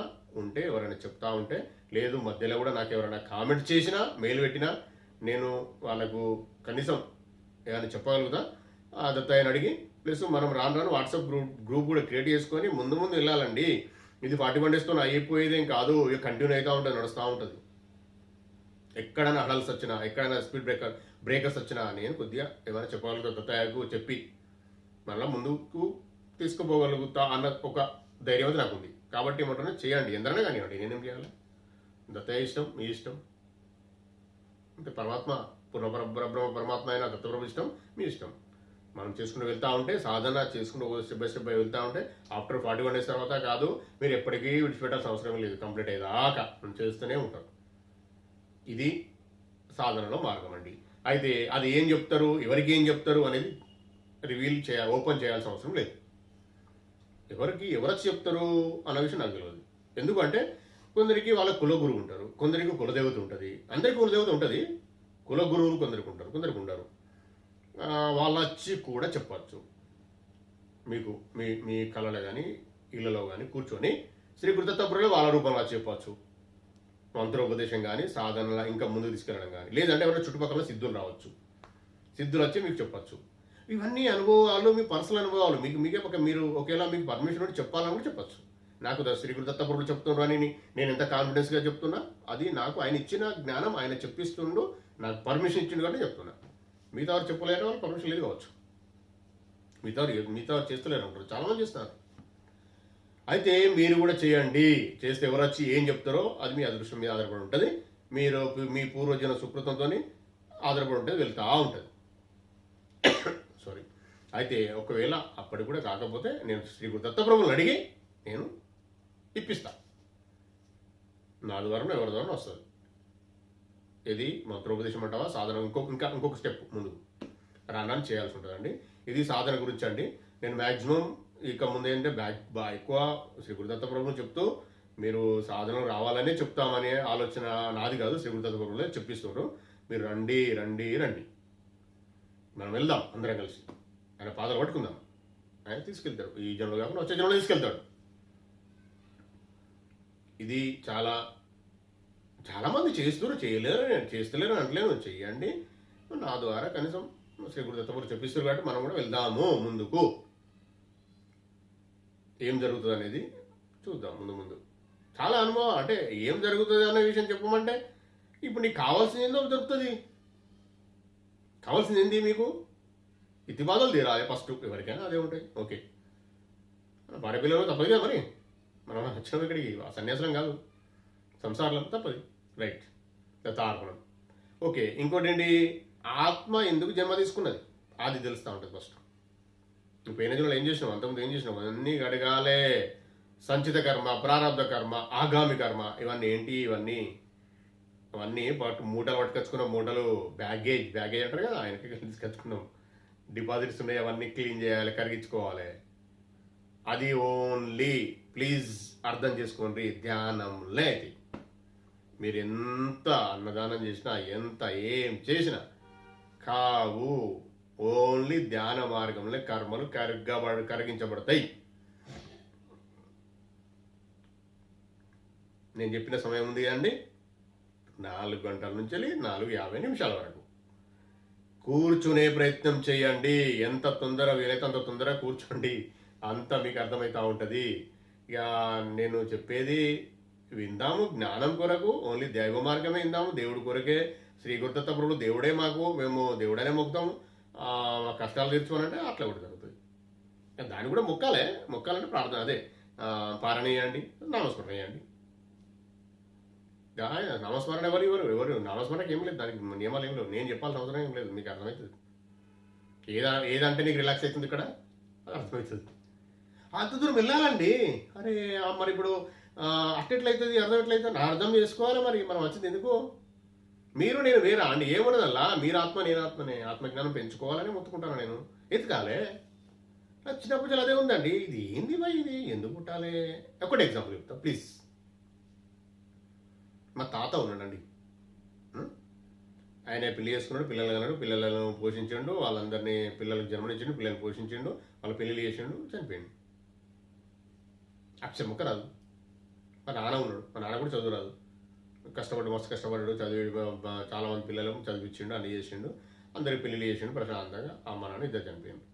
ఉంటే ఎవరైనా చెప్తా ఉంటే, లేదు మధ్యలో కూడా నాకు ఎవరైనా కామెంట్ చేసినా, మెయిల్ పెట్టినా నేను వాళ్ళకు కనీసం ఏమైనా చెప్పగలుగుతా దత్తయ్యని అడిగి. ప్లస్ మనం రాను వాట్సాప్ గ్రూప్ కూడా క్రియేట్ చేసుకొని ముందు వెళ్ళాలండి. ఇది 41 daysతో అయిపోయేదేం కాదు, ఇక కంటిన్యూ అవుతూ ఉంటుంది, నడుస్తూ ఉంటుంది. ఎక్కడైనా హడల్స్ వచ్చినా, ఎక్కడైనా స్పీడ్ బ్రేకర్స్ వచ్చినా నేను కొద్దిగా ఏమైనా చెప్పగలుగుతా దత్తయ్యకు చెప్పి మళ్ళీ ముందుకు తీసుకుపోగలుగుతా అన్న ఒక ధైర్యం అయితే నాకు ఉంది. కాబట్టి ఏమంటున్నా, చేయండి, ఎందరైనా కానివ్వండి, నేనేం చేయాలి? దత్తయ్య ఇష్టం, మీ ఇష్టం. అంటే పరమాత్మ పరమాత్మ అయినా దత్తప్రభు ఇష్టం, మీ ఇష్టం. మనం చేసుకుంటూ వెళ్తూ ఉంటే, సాధన చేసుకుంటూ స్టెప్ బై స్టెప్ వెళ్తూ ఉంటే ఆఫ్టర్ 41 days తర్వాత కాదు, మీరు ఎప్పటికీ విడిచిపెట్టాల్సిన అవసరం లేదు. కంప్లీట్ అయ్యేదాకా మనం చేస్తూనే ఉంటాం. ఇది సాధనలో మార్గం అండి. అయితే అది ఏం చెప్తారు, ఎవరికి ఏం చెప్తారు అనేది ఓపెన్ చేయాల్సిన అవసరం లేదు. ఎవరొచ్చి చెప్తారు అన్న విషయం నాకు తెలియదు. ఎందుకంటే కొందరికి వాళ్ళ కులగురువు ఉంటారు, కొందరికి కులదేవత ఉంటుంది, అందరికీ కులదేవత ఉంటుంది. కులగురువులు కొందరికి ఉంటారు, కొందరికి ఉండరు. వాళ్ళు వచ్చి కూడా చెప్పచ్చు మీకు, మీ కళలో కానీ ఇళ్లలో కానీ కూర్చొని శ్రీ గురుదత్తాపురంలో వాళ్ళ రూపంలో చెప్పచ్చు. మంత్రోపదేశం కానీ సాధనల ఇంకా ముందుకు తీసుకెళ్ళడం కానీ, లేదంటే ఎవరైనా చుట్టుపక్కల సిద్ధులు రావచ్చు, సిద్ధులు వచ్చి మీకు చెప్పచ్చు. ఇవన్నీ అనుభవాలు, మీ పర్సనల్ అనుభవాలు. మీకే మీరు ఒకేలా మీకు పర్మిషన్ ఉంటే చెప్పాలని కూడా చెప్పచ్చు. నాకు శ్రీ గురుదత్త ప్రభులు చెప్తున్నారు అని నేను ఎంత కాన్ఫిడెన్స్గా చెప్తున్నా, అది నాకు ఆయన ఇచ్చిన జ్ఞానం, ఆయన చెప్పిస్తుండు, నాకు పర్మిషన్ ఇచ్చిండు కాబట్టి చెప్తున్నా. మిగతా వారు చెప్పలేని వాళ్ళు పర్మిషన్ లేదు కావచ్చు, మిగతా వారు చేస్తలేరు అంటారు, చాలామంది చేస్తున్నారు. అయితే మీరు కూడా చేయండి. చేస్తే ఎవరు వచ్చి ఏం చెప్తారో అది మీ అదృష్టం మీద ఆధారపడి ఉంటుంది. మీరు మీ పూర్వజన సుకృతంతో ఆధారపడి ఉంటుంది, వెళ్తూ ఉంటుంది. సారీ. అయితే ఒకవేళ అప్పటికి కూడా కాకపోతే నేను శ్రీ గురుదత్త ప్రభువుని అడిగి నేను ఇప్పిస్తా. నా ద్వారా ఎవరి ద్వారా వస్తుంది. ఇది మంత్రోపదేశం అంటావా, సాధన ఇంకొక స్టెప్ ముందు రానని చేయాల్సి ఉంటుందండి. ఇది సాధన గురించి అండి. నేను మ్యాక్సిమం ఇక ముందు ఏంటంటే ఎక్కువ శ్రీ గురుదత్త ప్రభువుని చెప్తూ మీరు సాధన రావాలనే చెప్తామనే ఆలోచన నాది కాదు, శ్రీ గురుదత్త ప్రభువులే చెప్పిస్తున్నారు. మీరు రండి రండి రండి, మనం వెళ్దాం అందరం కలిసి, ఆయన పాదాలు పట్టుకుందాం. ఆయన తీసుకెళ్తాడు, ఈ జన్మలో కాకుండా వచ్చే జన్మలో తీసుకెళ్తాడు. ఇది చాలామంది చేస్తున్నారు, చేస్తలేరు అంటలేను, చెయ్యండి. నా ద్వారా కనీసం శ్రీ గురుదత్త ప్రభువు చెప్పిస్తారు కాబట్టి మనం కూడా వెళ్దాము ముందుకు. ఏం జరుగుతుంది అనేది చూద్దాం ముందు. చాలా అనుభవం. అంటే ఏం జరుగుతుంది అనే విషయం చెప్పమంటే, ఇప్పుడు నీకు కావాల్సింది ఏందో దొరుకుతుంది. కావాల్సింది ఏంది మీకు? ఇతి బాధలు తీరాలి ఫస్ట్, ఎవరికైనా అదే ఉంటాయి. ఓకే, భార్య పిల్లలు తప్పదు కదా మరి, మనం వచ్చినాం ఇక్కడికి సన్యాసం కాదు, సంసారం తప్పది. రైట్, దత్తార్పణం. ఓకే, ఇంకోటి ఏంటి, ఆత్మ ఎందుకు జన్మ తీసుకున్నది అది తెలుస్తూ ఉంటుంది ఫస్ట్. నువ్వు పోయిన జన్మలో ఏం చేసినావు, అంతకుముందు ఏం చేసినావు, అన్నీ అడగాలే. సంచిత కర్మ, ప్రారంభ కర్మ, ఆగామి కర్మ, ఇవన్నీ ఏంటి, ఇవన్నీ మూటలు పట్టుకొచ్చుకున్న మూటలు, బ్యాగేజ్ అంటారు కదా, ఆయనకి తీసుకొచ్చుకున్నాం. డిపాజిట్స్ ఉన్నాయి, అవన్నీ క్లీన్ చేయాలి, కరిగించుకోవాలి. అది ఓన్లీ ప్లీజ్ అర్థం చేసుకోండి, ధ్యానంలే. అది మీరు ఎంత అన్నదానం చేసినా, ఎంత ఏం చేసినా కావు. ఓన్లీ ధ్యాన మార్గంలో కర్మలు కరిగించబడతాయి. నేను చెప్పిన సమయం ఉంది కదండి, 4 గంటల నుంచి 4:50 వరకు కూర్చునే ప్రయత్నం చేయండి. ఎంత తొందర వీలైతే అంత తొందరగా కూర్చోండి, అంత మీకు అర్థమవుతూ ఉంటుంది. ఇక నేను చెప్పేది విందాము, జ్ఞానం కొరకు ఓన్లీ దైవ మార్గమే విందాము, దేవుడి కొరకే. శ్రీ గురుదత్త ప్రభువులు దేవుడే మాకు, మేము దేవుడనే మొక్కుతాము. మా కష్టాలు తీర్చుకోవాలంటే అట్లా కూడా జరుగుతుంది. దాన్ని కూడా మొక్కాలంటే ప్రార్థన, అదే పారణ చేయండి, నామస్మరణ చేయండి. నామస్మరణ ఎవరు నామస్మరణకి ఏం లేదు, దానికి నియమాలు ఏం లేవు, నేను చెప్పాల్సిన అవసరం ఏం లేదు, మీకు అర్థమవుతుంది. ఏదంటే నీకు రిలాక్స్ అవుతుంది ఇక్కడ, అది అర్థమవుతుంది. అంత దూరం వెళ్ళాలండి. అరే మరి ఇప్పుడు అట్టెట్లయితుంది, అర్థం ఎట్లయితుంది, నా అర్థం చేసుకోవాలి. మరి మనం వచ్చింది ఎందుకు? మీరు నేను వేరా అండి, ఏమన్నదల్లా మీరు ఆత్మ నేను ఆత్మనే, ఆత్మజ్ఞానం పెంచుకోవాలని మొత్తుకుంటాను నేను. ఎత్తుకాలే చిన్నప్పుడు చాలా అదే ఉందండి. ఇది ఏంది బా, ఇది ఎందుకు పుట్టాలి? ఒకటి ఎగ్జాంపుల్ చెప్తా ప్లీజ్. మా తాత ఉన్నాడండి, ఆయన పెళ్లి చేసుకున్నాడు, పిల్లలు కన్నాడు, పిల్లలను పోషించిండు, వాళ్ళందరినీ పిల్లలకు జన్మనిచ్చిండు, పిల్లల్ని పోషించిండు, వాళ్ళ పెళ్లి చేసిండు, చనిపోయిండు. అక్షర ముక్క రాదు. మా నాన్న ఉన్నాడు, మా నాన్న కూడా చదువు రాదు, మస్తు కష్టపడ్డాడు, చదివి చాలా మంది పిల్లలకు చదివించిండు, అన్ని చేసిండు, అందరికి పెళ్లి చేసిండు ప్రశాంతంగా. అమ్మ నాన్న ఇద్దరు చనిపోయిండు.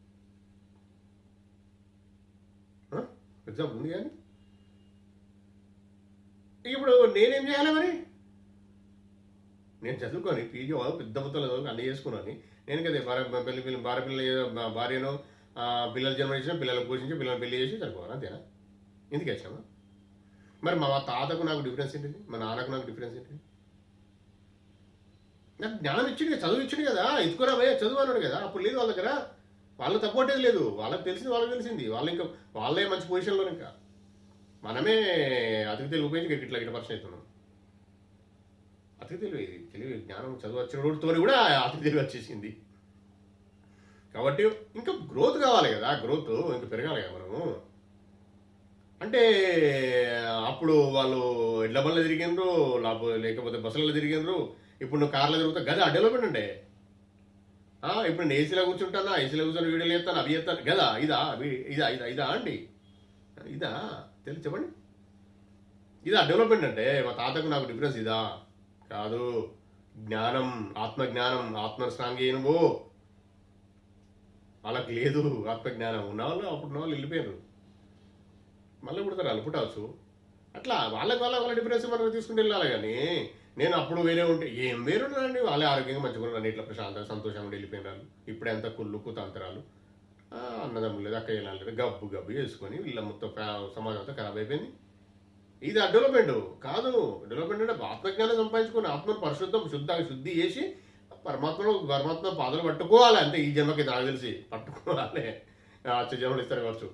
ఎగ్జాంపుల్ ఉంది కానీ ఇప్పుడు నేనేం చేయాలి మరి? నేను చదువుకొని పీజీ పెద్ద మొత్తంలో చదువుకొని అన్నీ చేసుకున్నాను. నేను కదా భార్యను పిల్లలు జన్మనిచ్చిన, పిల్లలు పోషించి, పిల్లలు పెళ్లి చేసి చనిపోవాలి, అంతేనా? ఎందుకు వచ్చామా? మరి మా తాతకు నాకు డిఫరెన్స్ ఏంటిది, మా నాన్నకు నాకు డిఫరెన్స్ ఏంటిది? నాకు జ్ఞానం ఇచ్చింది, చదువు ఇచ్చింది కదా, ఎత్తుకురా భయ చదువు అన్నాడు కదా. అప్పుడు లేదు వాళ్ళ దగ్గర, వాళ్ళకి తప్పట్టేది లేదు, వాళ్ళకి తెలిసింది వాళ్ళకి తెలిసింది, వాళ్ళే మంచి పొజిషన్లో. ఇంకా మనమే అతికి తెలివి ఉపయోగించి ఇట్లా పర్సన్ అవుతున్నాం. అతికి తెలివి జ్ఞానం చదువు వచ్చినతో కూడా అతికి తెలివి వచ్చేసింది. కాబట్టి ఇంకా గ్రోత్ కావాలి కదా, గ్రోత్ ఇంకా పెరగాలి కదా మనము. అంటే అప్పుడు వాళ్ళు ఎడ్ల బండ్లు తిరిగినరు, లేకపోతే బస్సులలో తిరిగినరు. ఇప్పుడు నువ్వు కార్లో తిరుగుతా గదా డెవలప్మెంట్ అంటే. ఇప్పుడు నేను ఏసీలో కూర్చుంటానా, ఏసీలో కూర్చొని వీడియోలు చేస్తాను, అవి చేస్తాను గదా. ఇదా అండి, ఇదా అండి, ఇదా తెలిసి చెప్పండి. ఇదా డెవలప్మెంట్ అంటే? మా తాతకు నాకు డిఫరెన్స్ ఇదా? కాదు. జ్ఞానం, ఆత్మజ్ఞానం, ఆత్మస్ట్రాంగ్ నువ్వు. వాళ్ళకి లేదు ఆత్మజ్ఞానం. ఉన్నవాళ్ళు అప్పుడు ఉన్నవాళ్ళు వెళ్ళిపోయారు, మళ్ళీ పుడతారు, వాళ్ళు పుట్టవచ్చు. అట్లా వాళ్ళ డిఫరెన్స్ మనం తీసుకుంటూ వెళ్ళాలి. కానీ నేను అప్పుడు వేరే ఉంటే ఏం వేరున్నారండి, వాళ్ళే ఆరోగ్యంగా మంచిగా ఉన్నారు, ఇట్లా ప్రశాంతంగా సంతోషంగా వెళ్ళిపోయినారు. ఇప్పుడే అంత కుళ్ళుకు తంత్రాలు, అన్నదమ్ములు లేదు, అక్క లేదు, గబ్బు గబ్బు చేసుకొని వీళ్ళ మొత్తం సమాజం అంతా ఖరాబ్ అయిపోయింది. ఇది డెవలప్మెంట్ కాదు. డెవలప్మెంట్ అంటే ఆత్మజ్ఞానం సంపాదించుకొని ఆత్మను శుద్ధి చేసి పరమాత్మ పాదలు పట్టుకోవాలి అంతే. ఈ జన్మకి నాకు తెలిసి పట్టుకోవాలి. వచ్చే జన్మలు ఇస్తారు కావచ్చు.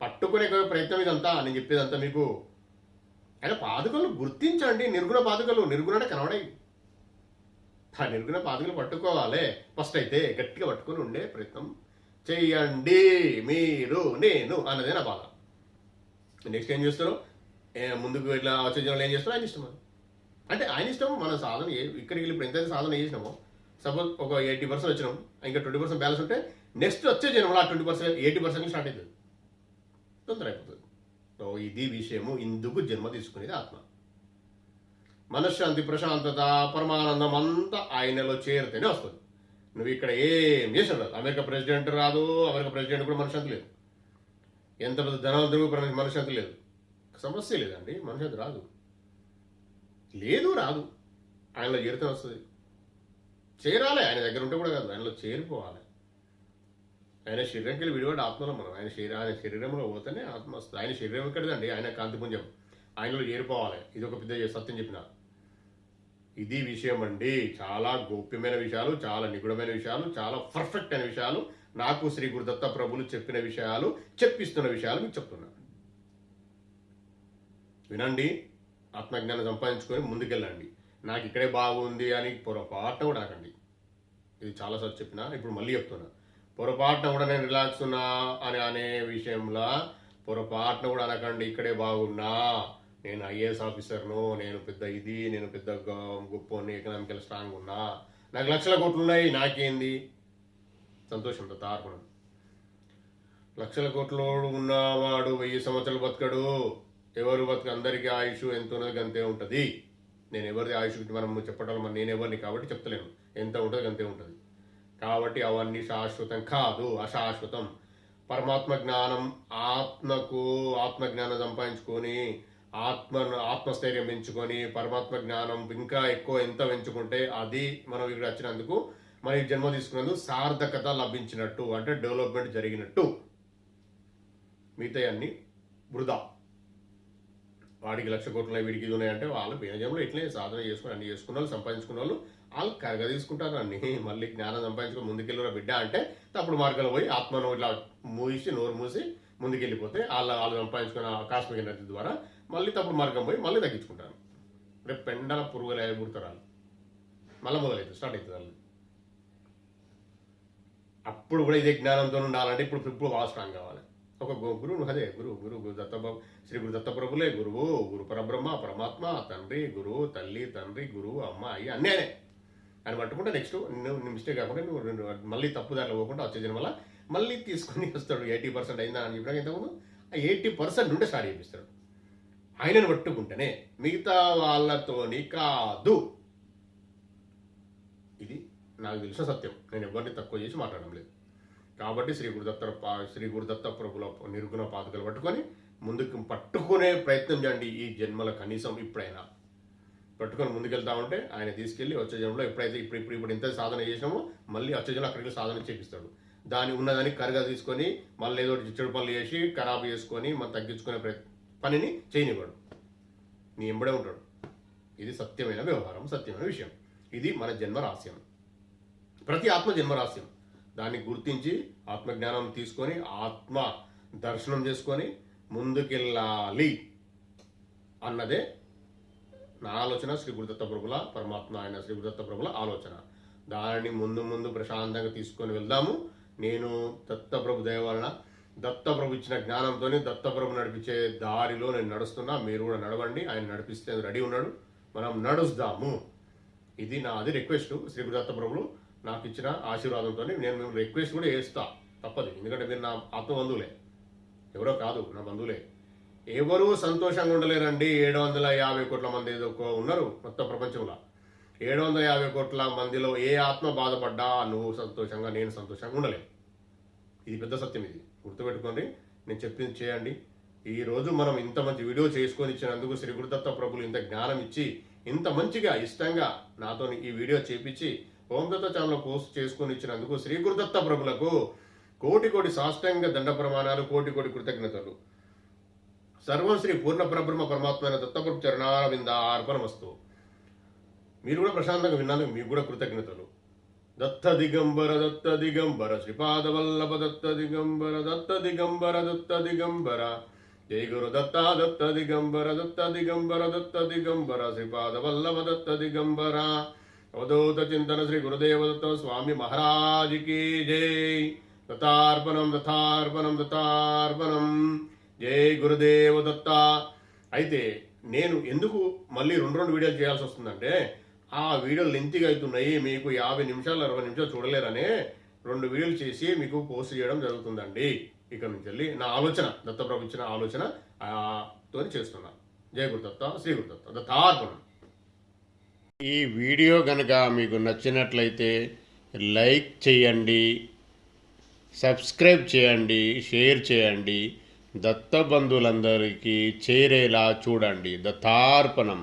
పట్టుకునే ప్రయత్నం ఇదంతా, నేను చెప్పేదంతా మీకు. అంటే పాదుకలు గుర్తించండి. నిర్గుణ పాదుకలు, నిర్గుణ అంటే కనబడాయి. ఆ నిర్గుణ పాదుకలు పట్టుకోవాలి ఫస్ట్. అయితే గట్టిగా పట్టుకొని ఉండే ప్రయత్నం చెయ్యండి. మీరు నేను అన్నదే నా బాధ. నెక్స్ట్ ఏం చేస్తారు, ముందుకు ఇట్లా వచ్చే జన్మలు ఏం చేస్తారో ఆయన ఇష్టం. అంటే ఆయన ఇష్టం. మన సాధన ఇక్కడికి వెళ్ళి ఇప్పుడు ఎంతైతే సాధన చేసినామో, సపోజ్ ఒక 80% వచ్చినాం, ఇంకా 20% బ్యాలెన్స్ ఉంటే నెక్స్ట్ వచ్చే జన్మలో ఆ 20% 80% స్టార్ట్ అవుతుంది, తొందర అయిపోతుంది. సో ఇది విషయము. ఇందుకు జన్మ తీసుకునేది ఆత్మ. మనశ్శాంతి, ప్రశాంతత, పరమానందం అంతా ఆయనలో చేరితేనే వస్తుంది. నువ్వు ఇక్కడ ఏం చేసావు రాదు. అమెరికా ప్రెసిడెంట్ రాదు, అమెరికా ప్రెసిడెంట్ కూడా మనశ్శాంతి లేదు. ఎంత పెద్ద ధనవంతుడు మనశ్శాంతి లేదు. సమస్య లేదండి, మనశ్శాంతి రాదు. రాదు. ఆయనలో చేరితే వస్తుంది. చేరాలి. ఆయన దగ్గర ఉంటే కూడా కాదు, ఆయనలో చేరిపోవాలి. ఆయన శరీరంకి వెళ్ళి విడివాడు ఆత్మలో మనం. ఆయన శరీరంలో పోతేనే ఆత్మ వస్తుంది. ఆయన శరీరం ఎక్కడిదండి, ఆయన కాంతిపుంజం. ఆయనలో చేరిపోవాలి. ఇది ఒక పెద్ద సత్యం చెప్పిన. ఇది విషయం అండి. చాలా గోప్యమైన విషయాలు, చాలా నిగుడమైన విషయాలు, చాలా పర్ఫెక్ట్ అయిన విషయాలు, నాకు శ్రీ గురుదత్త ప్రభులు చెప్పిన విషయాలు, చెప్పిస్తున్న విషయాలు మీకు చెప్తున్నా. వినండి, ఆత్మజ్ఞానం సంపాదించుకొని ముందుకెళ్ళండి. నాకు ఇక్కడే బాగుంది అని పొరపాటున కూడా అనకండి. ఇది చాలాసార్లు చెప్పినా, ఇప్పుడు మళ్ళీ చెప్తున్నా. పొరపాటున కూడా నేను రిలాక్స్ ఉన్నా అని అనే విషయంలో పొరపాటున కూడా అనకండి. ఇక్కడే బాగున్నా, నేను ఐఏఎస్ ఆఫీసర్ను, నేను పెద్ద ఇది, నేను పెద్ద గొప్పని, ఎకనామికల్ స్ట్రాంగ్ ఉన్నా, నాకు లక్షల కోట్లు ఉన్నాయి, నాకేంది సంతోషంతో తార్పణం. లక్షల కోట్లు ఉన్నవాడు 1000 సంవత్సరాలు బతకడు. ఎవరు బతుకు, అందరికీ ఆయుష్ ఎంత ఉన్నది అంతే ఉంటుంది. నేను ఎవరిది ఆయుష్ మనం చెప్పడం, నేను ఎవరిని కాబట్టి చెప్తలేను. ఎంత ఉంటుంది అంతే ఉంటుంది. కాబట్టి అవన్నీ శాశ్వతం కాదు, అశాశ్వతం. పరమాత్మ జ్ఞానం, ఆత్మజ్ఞానం సంపాదించుకొని ఆత్మస్థైర్యం పెంచుకొని పరమాత్మ జ్ఞానం ఇంకా ఎక్కువ ఎంత పెంచుకుంటే అది మనం ఇక్కడ వచ్చినందుకు, మన జన్మ తీసుకున్నందుకు సార్థకత లభించినట్టు, అంటే డెవలప్మెంట్ జరిగినట్టు. మిగతా అన్ని వృధా. వాడికి 1,00,000 కోట్లు వీడికి ఇది ఉన్నాయంటే వాళ్ళు జన్మలో ఇట్లే సాధన చేసుకుని అన్ని చేసుకున్న వాళ్ళు, సంపాదించుకున్న వాళ్ళు వాళ్ళు కరగ తీసుకుంటారు అన్ని. మళ్ళీ జ్ఞానం సంపాదించుకొని ముందుకెళ్ళిన బిడ్డ అంటే తప్పుడు మార్గంలో పోయి ఆత్మను ఇట్లా నోరు మూసి ముందుకెళ్ళిపోతే వాళ్ళు సంపాదించుకున్న కాస్మిక్ ఎనర్జీ ద్వారా మళ్ళీ తప్పుడు మార్గం పోయి మళ్ళీ తగ్గించుకుంటారు. రేపు పెండల పురుగులు పుడతారు, మళ్ళీ మొదలవుతుంది, స్టార్ట్ అవుతుంది వాళ్ళు. అప్పుడు కూడా ఇదే జ్ఞానంతో ఉండాలంటే ఇప్పుడు బాగా స్ట్రాంగ్ కావాలి. ఒక గురువు, అదే గురువు శ్రీ గురు దత్త ప్రభులే గురువు. గురు పరబ్రహ్మ, పరమాత్మ, తండ్రి, గురువు, తల్లి, తండ్రి, గురువు, అమ్మ, అయ్యి అన్నీ ఆయన పట్టుకుంటే నెక్స్ట్ నువ్వు మిస్టేక్ కాకుండా నువ్వు మళ్ళీ తప్పు దాంట్లో పోకుండా వచ్చే జన్మల మళ్ళీ తీసుకొని వస్తాడు. 80% అయిందా అని చెప్పడానికి ఇంతకుముందు ఆ 80% నుండి స్టార్ట్ చేపిస్తాడు. ఆయనను పట్టుకుంటేనే, మిగతా వాళ్ళతోని కాదు. ఇది నాకు తెలిసిన సత్యం. నేను ఎవరిని తక్కువ చేసి మాట్లాడడం లేదు. కాబట్టి శ్రీ గురుదత్త ప్రభుల నిర్గుణ పాదుకలు పట్టుకొని ముందుకు పట్టుకునే ప్రయత్నం చేయండి. ఈ జన్మల కనీసం ఇప్పుడైనా పట్టుకొని ముందుకెళ్తా ఉంటే ఆయన తీసుకెళ్ళి వచ్చే జన్మలో ఎప్పుడైతే ఇప్పుడు ఇంత సాధన చేసినామో మళ్ళీ వచ్చే జన్మలో అక్కడికి సాధన చేపిస్తాడు. ఉన్నదాన్ని కరగా తీసుకొని మళ్ళీ ఏదో చెడు పనులు చేసి ఖరాబు చేసుకొని మనం తగ్గించుకునే పనిని చేయనివ్వడు. నీ ఎంబడే ఉంటాడు. ఇది సత్యమైన వ్యవహారం, సత్యమైన విషయం. ఇది మన జన్మ రహస్యం. ప్రతి ఆత్మ జన్మ రహస్యం. దాన్ని గుర్తించి ఆత్మజ్ఞానం తీసుకొని ఆత్మ దర్శనం చేసుకొని ముందుకెళ్ళాలి అన్నదే నా ఆలోచన. శ్రీ గురుదత్త ప్రభుల పరమాత్మ ఆయన శ్రీ గురుదత్త ప్రభుల ఆలోచన. దానిని ముందు ప్రశాంతంగా తీసుకొని వెళ్దాము. నేను దత్తప్రభు దయ వలన, దత్తప్రభు ఇచ్చిన జ్ఞానంతో దత్తప్రభు నడిపించే దారిలో నేను నడుస్తున్నా. మీరు కూడా నడవండి. ఆయన నడిపిస్తే రెడీ ఉన్నాడు, మనం నడుస్తాము. ఇది నాది రిక్వెస్ట్. శ్రీ గురుదత్త ప్రభులు నాకు ఇచ్చిన ఆశీర్వాదంతో నేను రిక్వెస్ట్ కూడా చేస్తా, తప్పదు. ఎందుకంటే మీరు నా ఆత్మ బంధువులే, ఎవరో కాదు, నా బంధువులే. ఎవరూ సంతోషంగా ఉండలేరండి. 750 కోట్ల మంది ఏదో ఉన్నారు మొత్తం ప్రపంచంలో. 750 కోట్ల మందిలో ఏ ఆత్మ బాధపడ్డా నువ్వు సంతోషంగా, నేను సంతోషంగా ఉండలేను. ఇది పెద్ద సత్యం. ఇది గుర్తుపెట్టుకోండి. నేను చెప్పింది చేయండి. ఈరోజు మనం ఇంత మంచి వీడియో చేసుకొని ఇచ్చినందుకు శ్రీ గురుదత్త ప్రభులు ఇంత జ్ఞానం ఇచ్చి, ఇంత మంచిగా ఇష్టంగా నాతో ఈ వీడియో చేపించి ఓందత్త ఛానల్ పోస్ట్ చేసుకొని ఇచ్చినందుకు శ్రీ గురుదత్త ప్రభులకు కోటి కోటి సాష్టాంగ దండ ప్రమాణాలు, కోటి కోటి కృతజ్ఞతలు. సర్వం శ్రీ పూర్ణ పరబ్రహ్మ పరమాత్మ దత్తప్రభు చరణారవింద అర్పణమస్తు. మీరు కూడా ప్రశాంతంగా విన్నందుకు మీకు కూడా కృతజ్ఞతలు. దత్త దిగంబర శ్రీపాదవల్లభ దత్త దిగంబర జై గురు దత్త దిగంబర శ్రీపాదవల్లభ దత్త దిగంబర. అవధూత చింతన శ్రీ గురుదేవ దత్త స్వామి మహారాజుకి జై. దత్తార్పణం. జై గురుదేవ దత్త. అయితే నేను ఎందుకు మళ్ళీ రెండు వీడియోలు చేయాల్సి వస్తుందంటే, ఆ వీడియోలు లెంతిగా అవుతున్నాయి, మీకు 50 నిమిషాలు 60 నిమిషాలు చూడలేరనే 2 వీడియోలు చేసి మీకు పోస్ట్ చేయడం జరుగుతుందండి. ఇక్కడ నుంచి వెళ్ళి నా ఆలోచన, దత్తప్రభు ఇచ్చిన ఆలోచన తోని చేస్తున్నాను. జై గురుదత్త, శ్రీ గురుదత్త, దత్తార్పణం. ఈ వీడియో కనుక మీకు నచ్చినట్లయితే లైక్ చేయండి, సబ్స్క్రైబ్ చేయండి, షేర్ చేయండి, దత్త బంధువులందరికీ చేరేలా చూడండి. దత్తార్పణం.